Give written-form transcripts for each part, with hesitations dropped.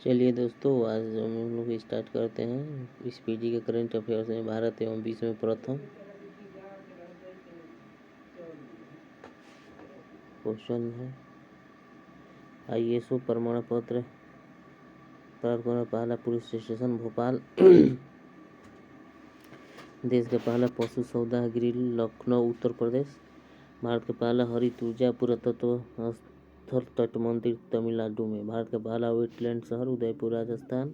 चलिए दोस्तों, आज हम लोग स्टार्ट करते हैं इस पीजी के करंट अफेयर्स में भारत एवं विश्व में प्रथम क्वेश्चन है। आईएसओ प्रमाण पत्र प्राप्त करने वाला पहला पुलिस स्टेशन भोपाल। देश का पहला पशु सौदा गृह लखनऊ उत्तर प्रदेश। भारत का पहला हरित ऊर्जा पुरातत्व स्थल तट मंदिर तमिलनाडु में। भारत का पहला वेटलैंड शहर उदयपुर राजस्थान।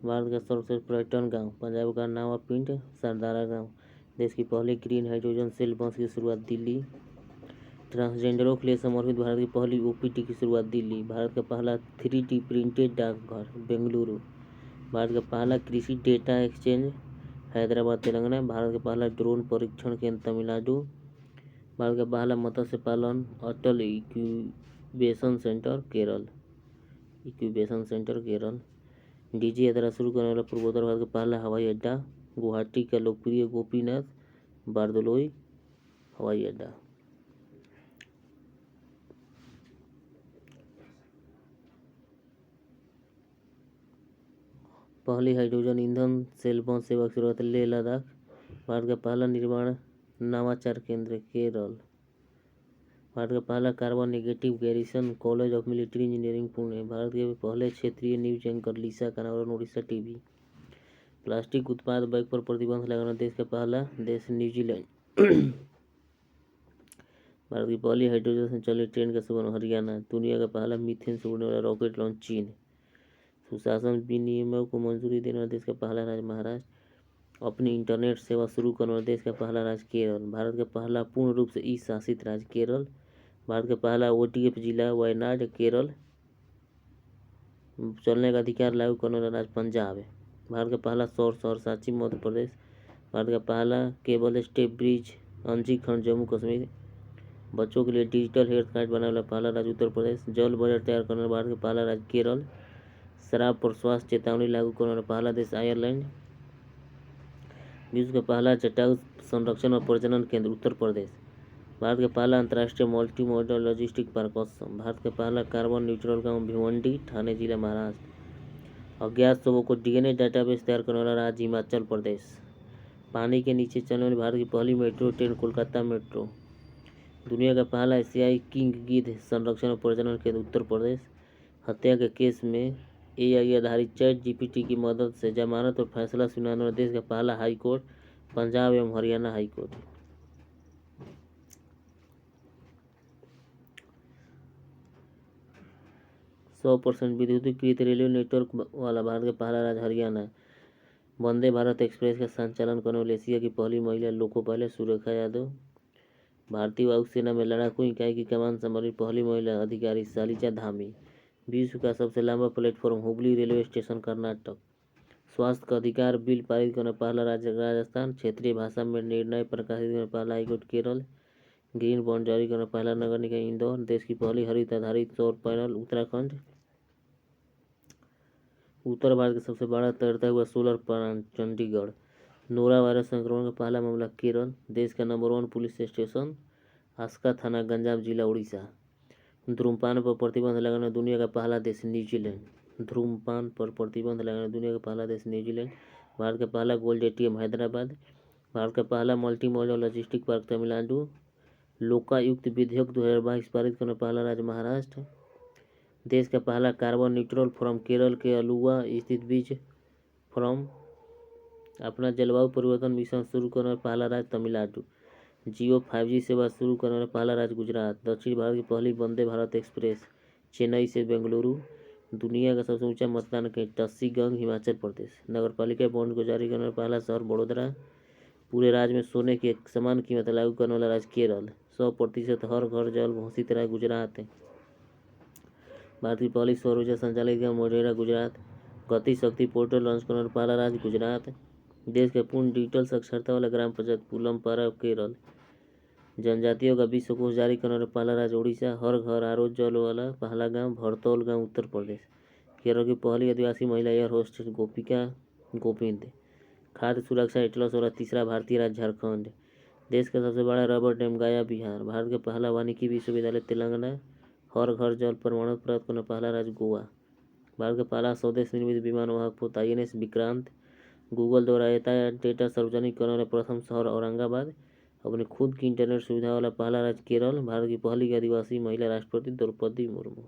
भारत का सर्वश्रेष्ठ पर्यटन गांव पंजाब का नावापिंड सरदारा गांव। देश की पहली ग्रीन हाइड्रोजन सेल बस की शुरुआत दिल्ली। ट्रांसजेंडरों के लिए समर्पित भारत की पहली ओपीडी की शुरुआत दिल्ली। भारत का पहला 3D प्रिंटेड डाकघर बेंगलुरु। भारत का पहला कृषि डेटा एक्सचेंज हैदराबाद तेलंगाना। भारत का पहला ड्रोन परीक्षण केंद्र तमिलनाडु। भारत का पहला मत्स्य पालन अटल इक्यूबेशन सेंटर केरल। डीजी यात्रा शुरू करने वाला पूर्वोत्तर भारत का पहला हवाई अड्डा गुवाहाटी का लोकप्रिय गोपीनाथ बारदलोई हवाई अड्डा। पहली हाइड्रोजन ईंधन सेल बस सेवा की शुरुआत लेह लद्दाख। भारत का पहला निर्माण नवाचार केंद्र केरल। भारत का पहला carbon negative garrison college of military engineering Pune. Bharat के पहले क्षेत्रीय न्यूज एंकर लिसा कनावरन उड़ीसा टीवी। प्लास्टिक उत्पाद बैग पर प्रतिबंध लगाना देश का पहला देश न्यूजीलैंड। भारत की पहली हाइड्रोजन से चली ट्रेन का शुभारंभ हरियाणा। दुनिया का पहला मीथेन से उड़ने वाला रॉकेट लॉन्च चीन। सुशासन विनियमों को मंजूरी देने वाला देश का पहला राज्य महाराष्ट्र। अपनी इंटरनेट सेवा शुरू करने वाला देश का पहला राज्य केरल। भारत का पहला पूर्ण रूप से ई शासित राज्य केरल। भारत का पहला ओटीएफ जिला वायनाड केरल। चलने का अधिकार लागू करने वाला राज्य पंजाब है। भारत का पहला सौर शहर सांची मध्य प्रदेश। भारत का पहला केबल स्टेप ब्रिज अंजी खंड जम्मू कश्मीर। बच्चों के लिए डिजिटल हेल्थ कार्ड बनाने वाला पहला राज्य उत्तर प्रदेश। जल बजट तैयार करने वाला भारत का पहला राज्य केरल। शराब पर स्वास्थ्य चेतावनी लागू करने वाला पहला देश आयरलैंड। विश्व का पहला जटायु संरक्षण और प्रजनन केंद्र उत्तर प्रदेश। भारत का पहला अंतर्राष्ट्रीय multi modal logistic park Assam. Bharat का पहला कार्बन न्यूट्रल गांव भिवंडी ठाणे जिला महाराष्ट्र। अज्ञात शवों को डीएनए डाटाबेस तैयार करने वाला राज्य हिमाचल प्रदेश। पानी के नीचे चलने वाली भारत की पहली मेट्रो ट्रेन कोलकाता मेट्रो। दुनिया का पहला एशियाई किंग गिद्ध संरक्षण और प्रजनन केंद्र उत्तर प्रदेश। हत्या के केस में एआई आधारित चैट जीपीटी की मदद से जमानत और फैसला सुनाने वाला देश का पहला हाई कोर्ट पंजाब एवं हरियाणा हाई कोर्ट। 100% विद्युतीकृत रेलवे नेटवर्क वाला भारत का पहला राज्य हरियाणा। वंदे भारत एक्सप्रेस का संचालन करने वाली एशिया की पहली महिला लोको पायलट सुरेखा यादव। भारतीय वायुसेना में लड़ाकू इकाई की कमान संभाली पहली महिला अधिकारी शालिचा धामी। विश्व का सबसे लंबा platform Hubli railway station Karnataka. स्वास्थ्य का अधिकार बिल पारित करने पहला राज्य राजस्थान। क्षेत्रीय भाषा में निर्णय प्रकाशित करने पहला हाईकोर्ट केरल। ग्रीन बॉन्ड जारी करने पहला नगर निकाय इंदौर। देश की पहली हरित आधारित सौर पैनल उत्तराखंड। उत्तर भारत का सबसे बड़ा तैरता हुआ solar plant Chandigarh. Nora virus संक्रमण का पहला मामला केरल। देश का नंबर 1 पुलिस स्टेशन आस्का थाना गंजाम जिला उड़ीसा। धूम्रपान पर प्रतिबंध लगाने दुनिया का पहला देश न्यूजीलैंड। धूम्रपान पर प्रतिबंध लगाने दुनिया का पहला देश न्यूजीलैंड। भारत का पहला गोल्ड एटीएम हैदराबाद। भारत का पहला multi modal logistic park Tamil Nadu. Lokayukta विधेयक 2022 पारित करने पहला राज्य महाराष्ट्र। देश का पहला कार्बन न्यूट्रल फोरम केरल के अलुवा स्थित बीच फोरम। अपना जलवायु परिवर्तन मिशन शुरू करने पहला राज्य तमिलनाडु। जियो 5G सेवा शुरू करने वाला पहला राज्य गुजरात। दक्षिण भारत की पहली वंदे भारत एक्सप्रेस चेन्नई से बेंगलुरु। दुनिया का सबसे ऊंचा मतदान केंद्र टस्सीगंग हिमाचल प्रदेश। नगरपालिका बॉन्ड को जारी करने वाला पहला शहर बड़ोदरा। पूरे राज्य में सोने की एक समान कीमत लागू करने वाला राज्य केरल। 100% हर घर जल घोषित राज्य गुजरात है। भारत की पहली सौर ऊर्जा संचालित गांव मोढेरा गुजरात। गति शक्ति पोर्टल लॉन्च करने वाला पहला राज्य गुजरात। देश का पूर्ण डिजिटल साक्षरता वाला ग्राम पंचायत पुलमपारा केरल। जनजातियों का विश्व कोष जारी करने वाला पहला राज्य उड़ीसा। हर घर आरो जल वाला पहला गांव भरतौल गांव उत्तर प्रदेश। केरल की पहली आदिवासी महिला एयर होस्टेस गोपिका गोविंद। खाद्य सुरक्षा एटलस वाला तीसरा भारतीय राज्य झारखंड। देश का सबसे बड़ा रबर डैम गया बिहार। भारत का पहला वानिकी विश्वविद्यालय तेलंगाना। हर घर जल प्रमाणपत्र प्राप्त करने पहला राज्य गोवा। भारत का पहला स्वदेश निर्मित विमान वाहक पोत INS विक्रांत। गूगल द्वारा डेटा सार्वजनिक करने वाला प्रथम शहर औरंगाबाद। अपनी खुद की इंटरनेट सुविधा वाला पहला राज्य केरल। भारत की पहली आदिवासी महिला राष्ट्रपति द्रौपदी मुर्मू।